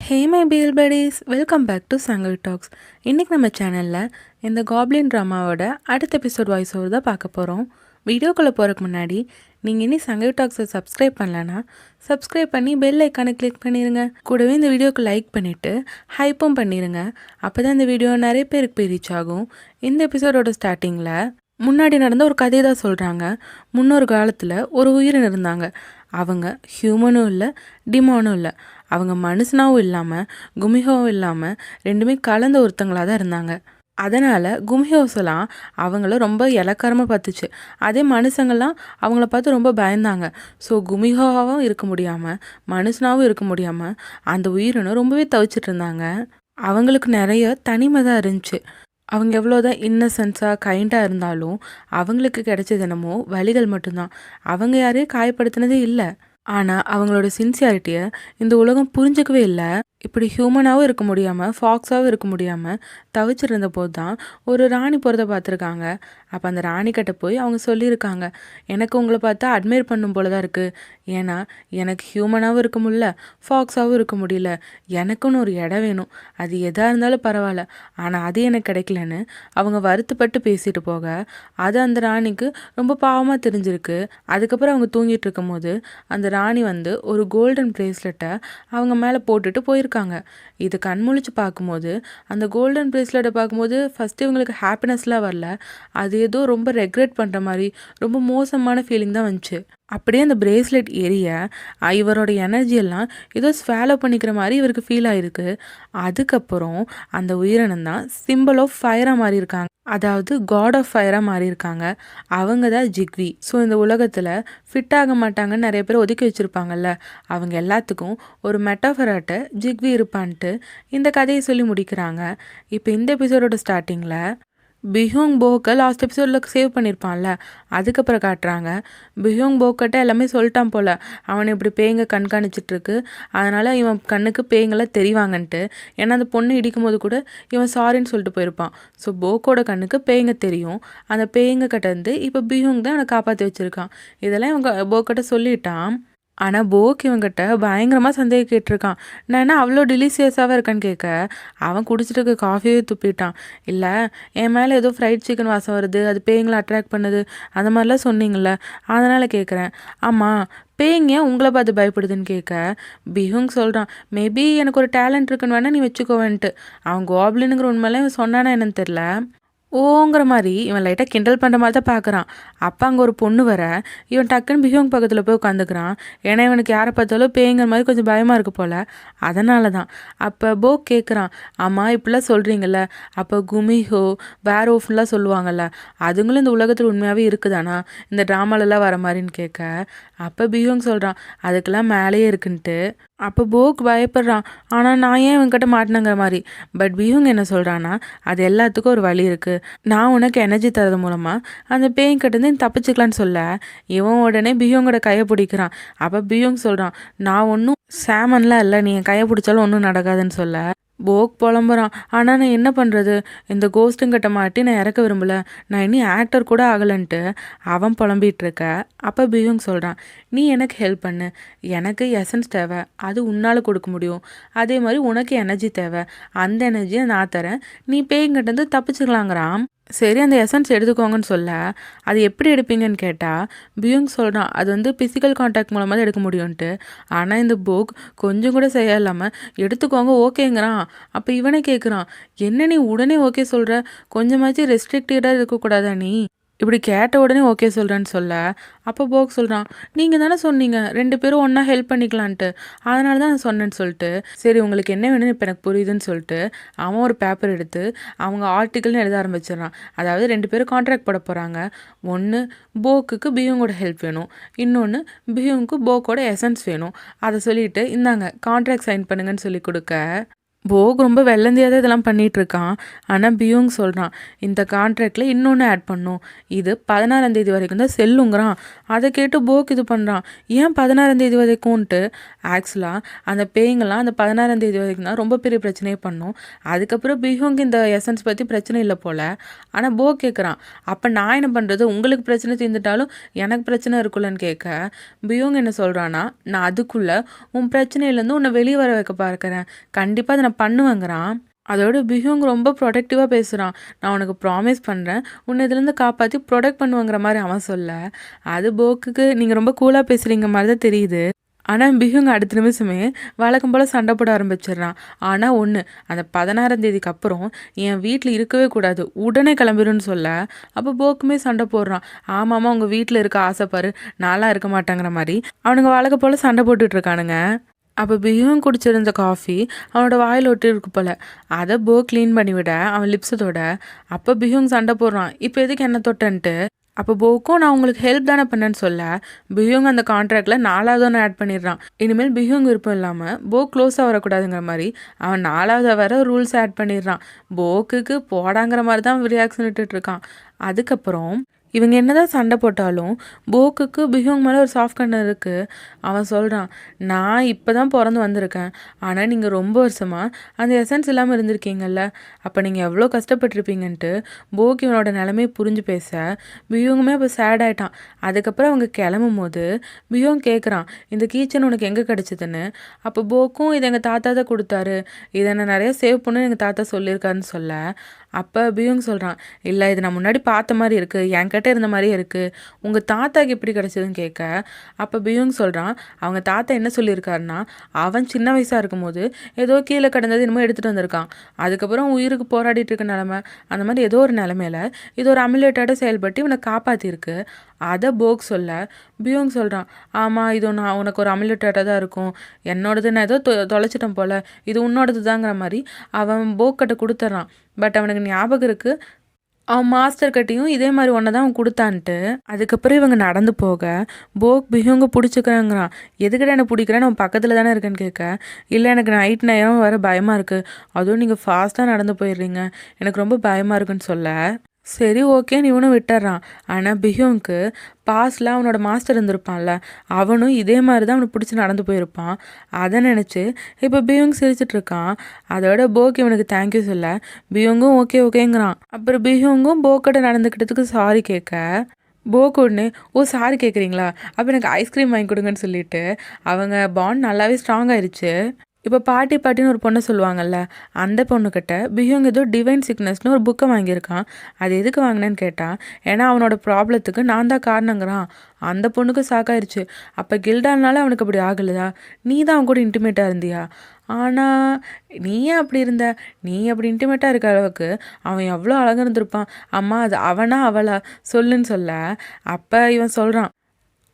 ஹே my பியல் buddies, welcome back to Sangavi talks. இன்றைக்கி நம்ம சேனலில் இந்த காப்ளின் ட்ராமாவோட அடுத்த எபிசோட் வாய்ஸ் ஓவர் தான் பார்க்க போகிறோம். வீடியோக்குள்ளே போகிறதுக்கு முன்னாடி நீங்கள் இனி சங்கவி டாக்ஸை சப்ஸ்கிரைப் பண்ணலன்னா சப்ஸ்கிரைப் பண்ணி பெல் ஐக்கானை கிளிக் பண்ணிடுங்க. கூடவே இந்த வீடியோக்கு லைக் பண்ணிவிட்டு ஹைப்பும் பண்ணிடுங்க. அப்போ தான் இந்த வீடியோ நிறைய பேருக்கு போய் ரீச் ஆகும். இந்த எபிசோடோட ஸ்டார்டிங்கில் முன்னாடி நடந்த ஒரு கதையை தான் சொல்கிறாங்க. முன்னொரு காலத்தில் ஒரு உயிரினம் இருந்தாங்க. அவங்க ஹியூமனும் இல்லை, டிமானும் இல்லை. அவங்க மனுஷனாகவும் இல்லாமல் குமிஹோவும் இல்லாமல் ரெண்டுமே கலந்த ஒருத்தங்களாக தான் இருந்தாங்க. அதனால் குமிஹோஸ்லாம் அவங்கள ரொம்ப இலக்காரமாக பார்த்துச்சு. அதே மனுஷங்கள்லாம் அவங்கள பார்த்து ரொம்ப பயந்தாங்க. ஸோ குமிஹோவாகவும் இருக்க முடியாமல் மனுஷனாகவும் இருக்க முடியாமல் அந்த உயிரினம் ரொம்பவே தவிச்சிட்டு இருந்தாங்க. அவங்களுக்கு நிறைய தனிமை தான் இருந்துச்சு. அவங்க எவ்வளோதான் இன்னசென்ஸாக கைண்டாக இருந்தாலும் அவங்களுக்கு கிடைச்சது என்னமோ வலிகள் மட்டும்தான். அவங்க யாரையும் காயப்படுத்தினதே இல்லை. ஆனால் அவங்களோட சின்சியாரிட்டியை இந்த உலகம் புரிஞ்சிக்கவே இல்லை. இப்படி ஹியூமனாகவும் இருக்க முடியாமல் ஃபாக்ஸாகவும் இருக்க முடியாமல் தவிச்சிருந்த போது தான் ஒரு ராணி போகிறத பார்த்துருக்காங்க. அப்போ அந்த ராணிக்கிட்ட போய் அவங்க சொல்லியிருக்காங்க, எனக்கு உங்களை பார்த்தா அட்மையர் பண்ணும் போல தான் இருக்குது. ஏன்னா எனக்கு ஹியூமனாகவும் இருக்க முடியல, ஃபாக்ஸாகவும் இருக்க முடியல. எனக்குன்னு ஒரு இடம் வேணும், அது எதாக இருந்தாலும் பரவாயில்ல, ஆனால் அது எனக்கு கிடைக்கலன்னு அவங்க வருத்தப்பட்டு பேசிட்டு போக அது அந்த ராணிக்கு ரொம்ப பாவமாக தெரிஞ்சிருக்கு. அதுக்கப்புறம் அவங்க தூங்கிட்டு இருக்கும் போது அந்த ராணி வந்து ஒரு கோல்டன் ப்ரேஸ்லெட்டை அவங்க மேலே போட்டுட்டு போயிருக்காங்க. இது கண்முழிச்சு பார்க்கும்போது அந்த கோல்டன் ப்ரேஸ்லெட்டை பார்க்கும்போது ஃபஸ்ட்டு இவங்களுக்கு ஹாப்பினஸ்லாம் வரல. அது ஏதோ ரொம்ப ரெக்ரெட் பண்ணுற மாதிரி ரொம்ப மோசமான ஃபீலிங் தான் வந்துச்சு. அப்படியே அந்த பிரேஸ்லெட் எரிய இவரோட எனர்ஜியெல்லாம் ஏதோ ஸ்வாலோ பண்ணிக்கிற மாதிரி இவருக்கு ஃபீல் ஆகிருக்கு. அதுக்கப்புறம் அந்த உயிரினம் தான் சிம்பிள் ஆஃப் ஃபயராக மாறி இருக்காங்க. அதாவது காட் ஆஃப் ஃபயராக மாறி இருக்காங்க. அவங்க தான் ஜிக்வி. ஸோ இந்த உலகத்தில் ஃபிட் ஆக மாட்டாங்கன்னு நிறைய பேர் ஒதுக்கி வச்சுருப்பாங்கல்ல, அவங்க எல்லாத்துக்கும் ஒரு மெட்டாஃபராட்ட ஜிக்வி இருப்பான்ட்டு இந்த கதையை சொல்லி முடிக்கிறாங்க. இப்போ இந்த எபிசோடோட ஸ்டார்டிங்கில் பிஹோங் போக்கை லாஸ்ட் எபிசோடில் சேவ் பண்ணியிருப்பான்ல, அதுக்கப்புறம் காட்டுறாங்க. பிஹோங் போக்கிட்ட எல்லாமே சொல்லிட்டான் போல், அவனை இப்படி பேய்ங்க கண்காணிச்சிட்ருக்கு, அதனால் இவன் கண்ணுக்கு பேய்ங்கெல்லாம் தெரிவாங்கன்ட்டு. ஏன்னா அந்த பொண்ணு இடிக்கும் போது கூட இவன் சாரின்னு சொல்லிட்டு போயிருப்பான். ஸோ போக்கோட கண்ணுக்கு பேய்ங்க தெரியும். அந்த பேய்ங்க கிட்ட இருந்து இப்போ பிஹோங் தான் அவனை காப்பாற்றி வச்சுருக்கான். இதெல்லாம் இவங்க போக்கிட்ட சொல்லிட்டான். ஆனால் போக் இவங்கிட்ட பயங்கரமாக சந்தேகம் கேட்டிருக்கான். நான் என்ன அவ்வளோ டெலிசியஸாகவே இருக்கான்னு கேட்க அவன் குடிச்சிட்டு இருக்க காஃபியே துப்பிட்டான். இல்லை, என் மேலே ஏதோ ஃப்ரைட் சிக்கன் வாசம் வருது, அது பேய்ங்களை அட்ராக்ட் பண்ணுது, அந்த மாதிரிலாம் சொன்னீங்கள, அதனால் கேட்குறேன். ஆமாம், பேய்ங்க உங்களை பார்த்து பயப்படுதுன்னு கேட்க பிஹுங் சொல்கிறான், மேபி எனக்கு ஒரு டேலண்ட் இருக்குன்னு வேணால் நீ வச்சுக்கோவேன்ட்டு. அவன் கோப்ளினுங்கிற உண்மையெல்லாம் இவன் சொன்னானா என்னன்னு தெரில. ஓங்கிற மாதிரி இவன் லைட்டாக கிண்டல் பண்ணுற மாதிரி தான் பார்க்குறான். அப்போ அங்கே ஒரு பொண்ணு வர இவன் டக்குன்னு பிஹோங் பக்கத்தில் போய் உட்காந்துக்கிறான். ஏன்னா இவனுக்கு யாரை பார்த்தாலும் பேய்ங்கிற மாதிரி கொஞ்சம் பயமாக இருக்குது போல், அதனால தான். அப்போ போக் கேட்குறான், ஆமாம் இப்படிலாம் சொல்கிறீங்கள, அப்போ குமிஹோ வேர் ஓஃப்லாம் சொல்லுவாங்கள்ல, அதுங்களும் இந்த உலகத்தில் உண்மையாகவே இருக்குதானா இந்த ட்ராமாலெல்லாம் வர மாதிரின்னு கேட்க அப்போ பிஹோங் சொல்கிறான், அதுக்கெல்லாம் மேலேயே இருக்குன்ட்டு. அப்போ போக் பயப்படுறான், ஆனால் நான் ஏன் இவன்கிட்ட மாட்டினங்கிற மாதிரி. பட் பிஹோங் என்ன சொல்கிறான்னா, அது எல்லாத்துக்கும் ஒரு வழி இருக்குது, நான் உனக்கு எனர்ஜி தரது மூலமாக அந்த பேய்கிட்டேருந்து நீ தப்பிச்சுக்கலான்னு சொல்ல இவன் உடனே பிஹோங்கோட கையை பிடிக்கிறான். அப்போ பிஹோங் சொல்கிறான், நான் ஒன்றும் சாமன்லாம் இல்லை, நீ என் கையை பிடிச்சாலும் ஒன்றும் நடக்காதுன்னு சொல்ல போக் புலம்புறான். ஆனால் நான் என்ன பண்ணுறது, இந்த கோஸ்ட்டுங்கிட்ட மாட்டி நான் இறக்க விரும்பலை, நான் இனி ஆக்டர் கூட ஆகலைன்ட்டு அவன் புலம்பிகிட்ருக்க. அப்போ பிஹோங் சொல்கிறான், நீ எனக்கு ஹெல்ப் பண்ணு, எனக்கு எசன்ஸ் தேவை, அது உன்னால் கொடுக்க முடியும், அதே மாதிரி உனக்கு எனர்ஜி தேவை, அந்த எனர்ஜியை நான் தரேன், நீ பேய்கிட்டேருந்து தப்பிச்சுக்கலாங்கிறான். சரி, அந்த எசன்ஸ் எடுத்துக்கோங்கன்னு சொல்ல அது எப்படி எடுப்பீங்கன்னு கேட்டால் பியூங் சொல்கிறான், அது வந்து ஃபிசிக்கல் கான்டாக்ட் மூலமாக தான் எடுக்க முடியும்ன்ட்டு. ஆனால் இந்த போக் கொஞ்சம் கூட செய்ய இல்லாமல் எடுத்துக்கோங்க ஓகேங்கிறான். அப்போ இவனே கேட்குறான், என்ன நீ உடனே ஓகே சொல்கிற, கொஞ்சமாச்சும் ரெஸ்ட்ரிக்டடாக இருக்கக்கூடாதா நீ, இப்படி கேட்ட உடனே ஓகே சொல்கிறேன்னு சொல்ல அப்போ போக் சொல்கிறான், நீங்கள் தானே சொன்னீங்க 2 பேரும் ஒன்றா ஹெல்ப் பண்ணிக்கலான்ட்டு, அதனால தான் நான் சொன்னேன்னு சொல்லிட்டு. சரி உங்களுக்கு என்ன வேணும்னு இப்போ எனக்கு புரியுதுன்னு சொல்லிட்டு அவன் ஒரு பேப்பர் எடுத்து அவங்க ஆர்டிக்கல்னு எழுத ஆரம்பிச்சிடறான். அதாவது 2 பேரும் கான்ட்ராக்ட் போட போகிறாங்க. ஒன்று போக்குக்கு பியூங்கோட ஹெல்ப் வேணும், இன்னொன்று பியூங்க்கு போக்கோட எசன்ஸ் வேணும். அதை சொல்லிவிட்டு இந்தாங்க கான்ட்ராக்ட் சைன் பண்ணுங்கன்னு சொல்லி கொடுக்க போக் ரொம்ப வெள்ளந்தியாக தான் இதெல்லாம் பண்ணிட்டு இருக்கான். ஆனால் பியூங் சொல்கிறான், இந்த கான்ட்ராக்டில் இன்னொன்று ஆட் பண்ணும், இது 16ஆம் தேதி வரைக்கும் தான் செல்லுங்கிறான். அதை கேட்டு போக் இது பண்ணுறான், ஏன் 16ஆம் தேதி வரைக்கும்ன்ட்டு. ஆக்சுவலாக அந்த பேய்ங்கெல்லாம் அந்த 16ஆம் தேதி வரைக்கும் தான் ரொம்ப பெரிய பிரச்சனையே பண்ணும். அதுக்கப்புறம் பியூங்க்கு இந்த எசன்ஸ் பற்றி பிரச்சனை இல்லை போல். ஆனால் போக் கேட்குறான், அப்போ நான் என்ன பண்ணுறது, உங்களுக்கு பிரச்சனை தீர்ந்துட்டாலும் எனக்கு பிரச்சனை இருக்குல்லன்னு கேட்க, பியூங் என்ன சொல்கிறான்னா, நான் அதுக்குள்ளே உன் பிரச்சனையிலேருந்து உன்னை வெளியே வர வைக்க பார்க்குறேன், கண்டிப்பாக அதை நான் பண்ணுவேங்கிறான். அதோட பிஹூங் ரொம்ப ப்ரொடெக்டிவாக பேசுகிறான், நான் உனக்கு ப்ராமிஸ் பண்ணுறேன் உன்னை இதுலேருந்து காப்பாற்றி ப்ரொடெக்ட் பண்ணுவேங்கிற மாதிரி அவன் சொல்ல, அது போக்குக்கு நீங்கள் ரொம்ப கூலாக பேசுகிறீங்க மாதிரி தான் தெரியுது. ஆனால் பிஹூங் அடுத்த நிமிஷமே வழக்கம் போல் சண்டை போட ஆரம்பிச்சிடுறான். ஆனால் ஒன்று, அந்த 16ஆம் தேதிக்கு அப்புறம் என் வீட்டில் இருக்கவே கூடாது, உடனே கிளம்பிடுன்னு சொல்ல, அப்போ போக்குமே சண்டை போடுறான். ஆமாம்மா உங்கள் வீட்டில் இருக்க ஆசைப்பாரு, நான்லாம் இருக்க மாட்டேங்கிற மாதிரி அவனுங்க வழக்கம் போல் சண்டை போட்டுட்ருக்கானுங்க. அப்போ பிஹூங் குடிச்சிருந்த காஃபி அவனோட வாயில் ஒட்டி இருக்கு போல். அதை போ க்ளீன் பண்ணிவிட அவன் லிப்ஸத்தோட. அப்போ பிஹூங் சண்டை போடுறான், இப்போ எதுக்கு என்ன தொட்டன்ட்டு. அப்போ போக்கும் நான் உங்களுக்கு ஹெல்ப் தானே பண்ணேன்னு சொல்ல, பிஹூங் அந்த கான்ட்ராக்டில் 4வது ஒன்று ஆட் பண்ணிடுறான். இனிமேல் பிஹூங் விருப்பம் இல்லாமல் போ க்ளோஸாக வரக்கூடாதுங்கிற மாதிரி அவன் 4வது வர ரூல்ஸ் ஆட் பண்ணிடுறான். போக்குக்கு போடாங்கிற மாதிரி தான் ரியாக்ஷன் இட்டுட்ருக்கான். அதுக்கப்புறம் இவங்க என்னதான் சண்டை போட்டாலும் போக்குக்கு பிஹூங் மேலே ஒரு சாஃப்ட் கண்ணு இருக்குது. அவன் சொல்கிறான், நான் இப்போ தான் பிறந்து வந்திருக்கேன், ஆனால் நீங்கள் ரொம்ப வருஷமாக அந்த எசன்ஸ் இல்லாமல் இருந்திருக்கீங்கல்ல, அப்போ நீங்கள் எவ்வளோ கஷ்டப்பட்டுருப்பீங்கன்ட்டு போக் இவனோட நிலைமையை புரிஞ்சு பேச பிஹூங்குமே அப்போ சேட் ஆகிட்டான். அதுக்கப்புறம் அவங்க கிளம்பும் போது பிஹூங் கேட்குறான், இந்த கீச்சன் உனக்கு எங்கே கிடச்சிதுன்னு. அப்போ போக்கும் இதை எங்கள் தாத்தா தான் கொடுத்தாரு, இதை நான் நிறையா சேவ் பண்ணுன்னு எங்கள் தாத்தா சொல்லியிருக்காருன்னு சொல்ல, அப்போ பியூங் சொல்கிறான், இல்லை இது நான் முன்னாடி பார்த்த மாதிரி இருக்குது, என்கிட்ட இருந்த மாதிரியே இருக்குது, உங்கள் தாத்தாக்கு எப்படி கிடச்சிதுன்னு கேட்க, அப்போ பியூங் சொல்கிறான், அவங்க தாத்தா என்ன சொல்லியிருக்காருன்னா, அவன் சின்ன வயசாக இருக்கும்போது ஏதோ கீழே கிடந்தது என்னமோ எடுத்துகிட்டு வந்திருக்கான், அதுக்கப்புறம் உயிருக்கு போராடிட்டு இருக்க நிலமை, அந்த மாதிரி ஏதோ ஒரு நிலமையில இது ஒரு அமுலேட்டோட செயல்பட்டு இவனை காப்பாற்றிருக்கு. அதை போக் சொல்ல பியூங் சொல்கிறான், ஆமாம் இது நான் உனக்கு ஒரு அமுலேட்டாக தான் இருக்கும், என்னோடது நான் ஏதோ தொலைச்சிட்டேன் போல், இது உன்னோடது தாங்கிற மாதிரி அவன் போக்கிட்ட கொடுத்துட்றான். பட் அவனுக்கு ஞாபகம் இருக்குது அவன் மாஸ்டர் கட்டியும் இதே மாதிரி ஒன்றை தான் அவன் கொடுத்தான்ட்டு. அதுக்கப்புறம் இவங்க நடந்து போக போக் பிஹூங்க பிடிச்சிக்கிறாங்கிறான். எதுக்கிட்ட என்ன பிடிக்கிறேன்னு அவன் பக்கத்தில் தானே இருக்கேன்னு கேட்க, இல்லை எனக்கு நைட் நேரம் வர பயமாக இருக்குது, அதுவும் நீங்கள் ஃபாஸ்ட்டாக நடந்து போயிடுறீங்க, எனக்கு ரொம்ப பயமாக இருக்குன்னு சொல்ல, சரி ஓகேன்னு இவனும் விட்டுறான். ஆனால் பிஹூங்க்கு பாஸ்டில் அவனோட மாஸ்டர் இருந்திருப்பான்ல, அவனும் இதே மாதிரி தான் அவனுக்கு பிடிச்சி நடந்து போயிருப்பான். அதை நினச்சி இப்போ பிஹூங் சிரிச்சிட்ருக்கான். அதோட போக் இவனுக்கு தேங்க்யூ சொல்ல பிஹூங்கும் ஓகே ஓகேங்கிறான். அப்புறம் பிஹூங்கும் போக்கிட்ட நடந்துக்கிட்டதுக்கு சாரி கேட்க, போக் உடனே ஓ சாரி கேட்குறீங்களா, அப்போ எனக்கு ஐஸ்கிரீம் வாங்கி கொடுங்கன்னு சொல்லிட்டு அவங்க பாண்ட் நல்லாவே ஸ்ட்ராங் ஆயிடுச்சு. இப்போ பாட்டின்னு ஒரு பொண்ணை சொல்லுவாங்கல்ல, அந்த பொண்ணுக்கிட்ட பிஹூங் ஏதோ டிவைன் சிக்னஸ்னு ஒரு புக்கை வாங்கியிருக்கான். அது எதுக்கு வாங்கினேன்னு கேட்டால், ஏன்னா அவனோட ப்ராப்ளத்துக்கு நான் தான் காரணங்கிறான். அந்த பொண்ணுக்கு சாக்காயிருச்சு, அப்போ கில்டானால அவனுக்கு அப்படி ஆகலையா, நீ தான் அவன் கூட இன்டிமேட்டாக இருந்தியா, ஆனால் நீ ஏன் அப்படி இருந்த, நீ அப்படி இன்டிமேட்டாக இருக்க அளவுக்கு அவன் எவ்வளோ அழகாக இருந்திருப்பான், அம்மா அது அவனா அவளா சொல்லுன்னு சொல்ல, அப்போ இவன் சொல்கிறான்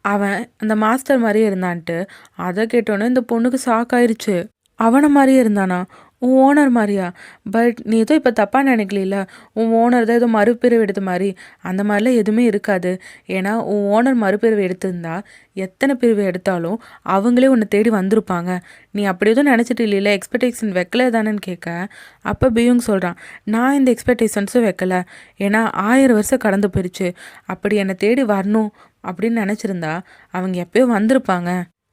அவன் அந்த மாஸ்டர் மாதிரியே இருந்தான்ட்டு. அதை கேட்டோன்னே இந்த பொண்ணுக்கு ஷாக்காயிருச்சு. அவனை மாதிரியே இருந்தானா, உன் ஓனர் மாதிரியா, பட் நீ ஏதோ இப்போ தப்பாக நினைக்கல, உன் ஓனர் தான் ஏதோ மறுபிறவி எடுத்த மாதிரி, அந்த மாதிரிலாம் எதுவுமே இருக்காது. ஏன்னா உன் ஓனர் மறுபிறவி எடுத்திருந்தா எத்தனை பிரிவு எடுத்தாலும் அவங்களே உன்னை தேடி வந்திருப்பாங்க, நீ அப்படி எதுவும் நினச்சிட்டு இல்லைல்ல, எக்ஸ்பெக்டேஷன் வைக்கல தானேன்னு கேட்க, அப்போ பியூங் சொல்கிறான், நான் இந்த எக்ஸ்பெக்டேஷன்ஸும் வைக்கல, ஏன்னா 1000 வருஷம் கடந்து போயிடுச்சு, அப்படி என்னை தேடி வரணும் அப்படின்னு நினச்சிருந்தா அவங்க எப்பயோ வந்திருப்பாங்க,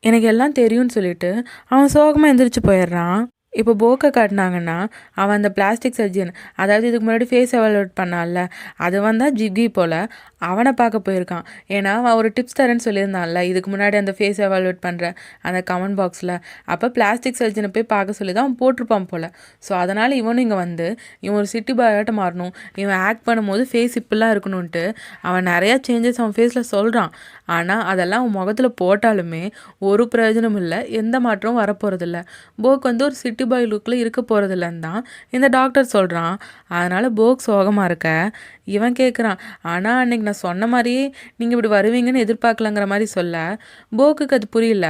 எனக்கு எல்லாம் தெரியும்னு சொல்லிட்டு அவன் சோகமாக எந்திரிச்சு போயிடுறான். இப்போ போக்கை காட்டினாங்கன்னா அவன் அந்த பிளாஸ்டிக் சர்ஜன், அதாவது இதுக்கு முன்னாடி ஃபேஸ் எவாலுவேட் பண்ணான்ல, அது வந்தால் ஜிக்கி போல் அவனை பார்க்க போயிருக்கான். ஏன்னா அவன் ஒரு டிப்ஸ் தரேன்னு சொல்லியிருந்தான்ல இதுக்கு முன்னாடி அந்த ஃபேஸ் எவாலுவேட் பண்ணுற அந்த கமெண்ட் பாக்ஸில், அப்போ பிளாஸ்டிக் சர்ஜனை போய் பார்க்க சொல்லி தான் அவன் போட்டிருப்பான் போல். ஸோ அதனால் இவனும் இங்கே வந்து இவன் ஒரு சிட்டி பாயாட்ட மாறணும், இவன் ஆக்ட் பண்ணும்போது ஃபேஸ் இப்படிலாம் இருக்கணும்ன்ட்டு அவன் நிறையா சேஞ்சஸ் அவன் ஃபேஸில் சொல்கிறான். ஆனால் அதெல்லாம் அவன் முகத்தில் போட்டாலுமே ஒரு பிரயோஜனம் இல்லை, எந்த மாற்றமும் வரப்போகிறதில்ல. போக் வந்து ஒரு சிட்டி பாய் லுக்கில் இருக்க போகிறதில்லன்னு தான் இந்த டாக்டர் சொல்கிறான். அதனால் போக் சோகமாக இருக்க இவன் கேட்குறான், ஆனால் அன்றைக்கி நான் சொன்ன மாதிரியே நீங்கள் இப்படி வருவீங்கன்னு எதிர்பார்க்கலங்கிற மாதிரி சொல்ல போக்குக்கு அது புரியல.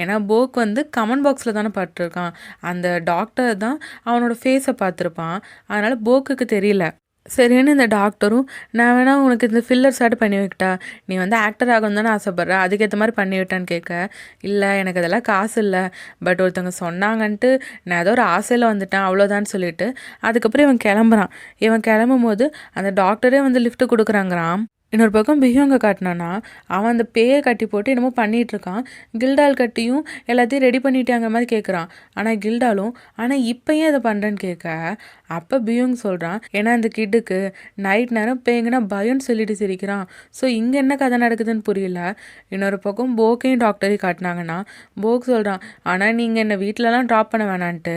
ஏன்னா போக் வந்து கமெண்ட் பாக்ஸில் தானே பார்த்துருக்கான், அந்த டாக்டர் தான் அவனோட ஃபேஸை பார்த்துருப்பான், அதனால் போக்குக்கு தெரியல. சரின்னு இந்த டாக்டரும், "நான் வேணா உனக்கு இந்த ஃபில்லர்ஸாட்டும் பண்ணி வைக்கட்டா? நீ வந்து ஆக்டர் ஆகணும்னு தானே ஆசைப்படுற. அதுக்கேத்த மாரி பண்ணி விட்டான்னு" கேட்க, "இல்ல எனக்கு அதெல்லாம் காசு இல்ல. பட் ஒருத்தவங்க சொன்னாங்கன்ட்டு நான் ஏதோ ஒரு ஆசையில வந்துட்டேன் அவ்வளோதான்னு" சொல்லிட்டு, அதுக்கப்புறம் இவன் கிளம்புறான். இவன் கிளம்பும்போது அந்த டாக்டரே வந்து லிஃப்ட் குடுக்குறாங்கறாம். இன்னொரு பக்கம் பிஹியோங்க காட்டுனான்னா, அவன் அந்த பேய கட்டி போட்டு என்னமோ பண்ணிட்டுருக்கான். கில்டால் கட்டியும் எல்லாத்தையும் ரெடி பண்ணிட்டியாங்கிற மாரி கேட்குறான். ஆனா கில்டாலும், "ஆனா இப்ப ஏன் இத பண்றேன்னு" கேட்க, அப்ப பியூங் சொல்றான், "ஏன்னா இந்த கிட்டுக்கு நைட் நேரம் பேய்ங்கன்னா பயம்னு சொல்லிட்டு சிரிக்கிறான். ஸோ இங்க என்ன கதை நடக்குதுன்னு புரியல." இன்னொரு பக்கம் போக்கையும் டாக்டரையும் காட்டுனாங்கன்னா, போக் சொல்றான், "ஆனா நீங்க என்ன வீட்லலாம் ட்ராப் பண்ண வேணான்ட்டு."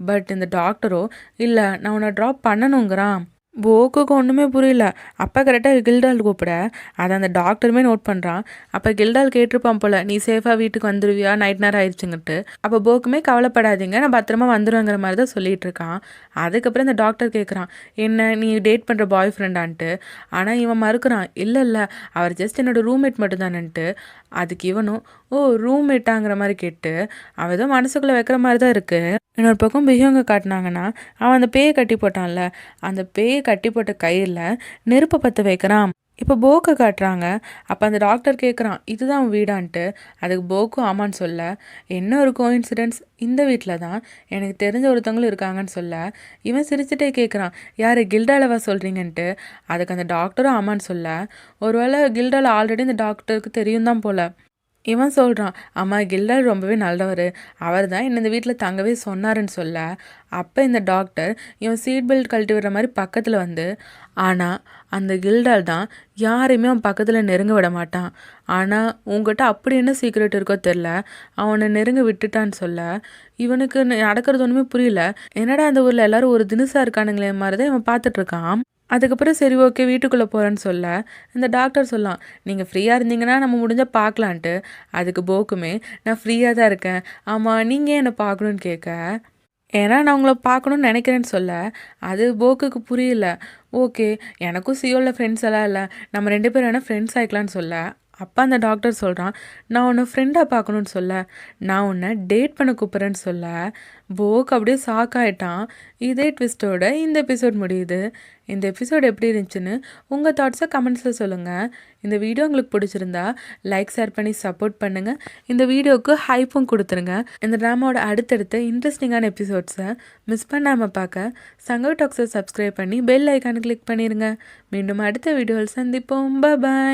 பட் இந்த டாக்டரோ, "இல்ல நான் உன்ன ட்ராப் பண்ணணுங்கிறான்." போக்குக்கு ஒன்றுமே புரியல. அப்போ கரெக்டாக கில்டால் கூப்பிட, அதை அந்த டாக்டருமே நோட் பண்ணுறான். அப்போ கில்டால் கேட்டிருப்பான் போல், "நீ சேஃபாக வீட்டுக்கு வந்துடுவியா? நைட் நேரம் ஆயிடுச்சுங்கிட்டு." அப்போ போக்குமே, "கவலைப்படாதீங்க, நான் பத்திரமா வந்துடுவேங்கிற" மாதிரி தான் சொல்லிகிட்டு இருக்கான். அதுக்கப்புறம் இந்த டாக்டர் கேட்குறான், "என்ன நீ டேட் பண்ணுற பாய் ஃப்ரெண்டான்ட்டு?" ஆனால் இவன் மறுக்கிறான், "இல்லை இல்லை, அவர் ஜஸ்ட் என்னோடய ரூம்மேட் மட்டும்தானன்ட்டு." அதுக்கு இவனும், "ஓ ரூம்மேட்டாங்கிற மாதிரி கேட்டு அவன் ஏதோ மனசுக்குள்ளே வைக்கிற மாதிரி தான் இருக்குது." இன்னொரு பக்கம் பிஹியோங்க காட்டினாங்கன்னா, அவன் அந்த பேயை கட்டி போட்டான்ல, அந்த பேயை கட்டி போட்ட கயிறில் நெருப்பை பற்ற வைக்கிறான். இப்போ போக்கை காட்டுறாங்க. அப்போ அந்த டாக்டர் கேட்குறான், "இதுதான் உன் வீடான்ட்டு." அதுக்கு போக்கும் ஆமான்னு சொல்ல, "என்ன ஒரு கோஇன்சிடென்ஸ், இந்த வீட்டில் தான் எனக்கு தெரிஞ்ச ஒருத்தவங்களும் இருக்காங்கன்னு" சொல்ல, இவன் சிரிச்சுட்டே கேட்குறான், "யார் கில்டாலவா சொல்கிறீங்கன்ட்டு." அதுக்கு அந்த டாக்டரும் ஆமான்னு சொல்ல, ஒருவேளை கில்டால் ஆல்ரெடி இந்த டாக்டருக்கு தெரியும் தான் போல. இவன் சொல்கிறான், "ஆமா கில்டால் ரொம்பவே நல்லவர், அவர் தான் என்ன இந்த வீட்டில் தங்கவே சொன்னாருன்னு" சொல்ல, அப்போ இந்த டாக்டர் இவன் சீட் பெல்ட் கழட்டி விடுற மாதிரி பக்கத்தில் வந்து, ஆனால் அந்த கில்டால் தான் யாரையுமே அவன் பக்கத்தில் நெருங்க விட மாட்டான். ஆனால் உங்ககிட்ட அப்படி என்ன சீக்ரெட் இருக்கோ தெரில, அவனை நெருங்க விட்டுட்டான்னு சொல்ல, இவனுக்கு நடக்கிறது ஒன்றுமே புரியல. என்னடா அந்த ஊரில் எல்லாரும் ஒரு தினுசாக இருக்கானுங்களே மாதிரி தான் இவன் பார்த்துட்ருக்கான். அதுக்கப்புறம் சரி ஓகே வீட்டுக்குள்ளே போகிறேன்னு சொல்ல, இந்த டாக்டர் சொல்லலாம், "நீங்கள் ஃப்ரீயாக இருந்தீங்கன்னா நம்ம முடிஞ்சால் பார்க்கலான்ட்டு." அதுக்கு போக்குமே, "நான் ஃப்ரீயாக தான் இருக்கேன். ஆமாம் நீங்கள் ஏன் என்னை பார்க்கணுன்னு" கேட்க, ஏன்னா நான் உங்கள பார்க்கணுன்னு நினைக்கிறேன்னு சொல்ல, அது போக்குக்கு புரியல. "ஓகே, எனக்கும் சியோலில் ஃப்ரெண்ட்ஸ் எல்லாம் இல்ல. நம்ம 2 பேரும் வேணால் ஃப்ரெண்ட்ஸ் ஆகிக்கலான்னு" சொல்ல, அப்போ அந்த டாக்டர் சொல்கிறான், "நான் உன்னை ஃப்ரெண்டாக பார்க்கணுன்னு சொல்ல, நான் உன்னை டேட் பண்ண கூப்பிட்றேன்னு" சொல்ல, போக் அப்படியே ஷாக் ஆகிட்டான். இதே ட்விஸ்ட்டோட இந்த எபிசோட் முடியுது. இந்த எபிசோட் எப்படி இருந்துச்சுன்னு உங்கள் தாட்ஸை கமெண்ட்ஸில் சொல்லுங்கள். இந்த வீடியோ உங்களுக்கு பிடிச்சிருந்தா லைக் ஷேர் பண்ணி சப்போர்ட் பண்ணுங்கள். இந்த வீடியோவுக்கு ஹைப்பும் கொடுத்துருங்க. இந்த ட்ராமாவோட அடுத்தடுத்த இன்ட்ரெஸ்டிங்கான எபிசோட்ஸை மிஸ் பண்ணாமல் பார்க்க சங்கவி டாக்ஸை சப்ஸ்கிரைப் பண்ணி பெல் ஐக்கானை கிளிக் பண்ணிடுங்க. மீண்டும் அடுத்த வீடியோவில் சந்திப்போம். பாய்.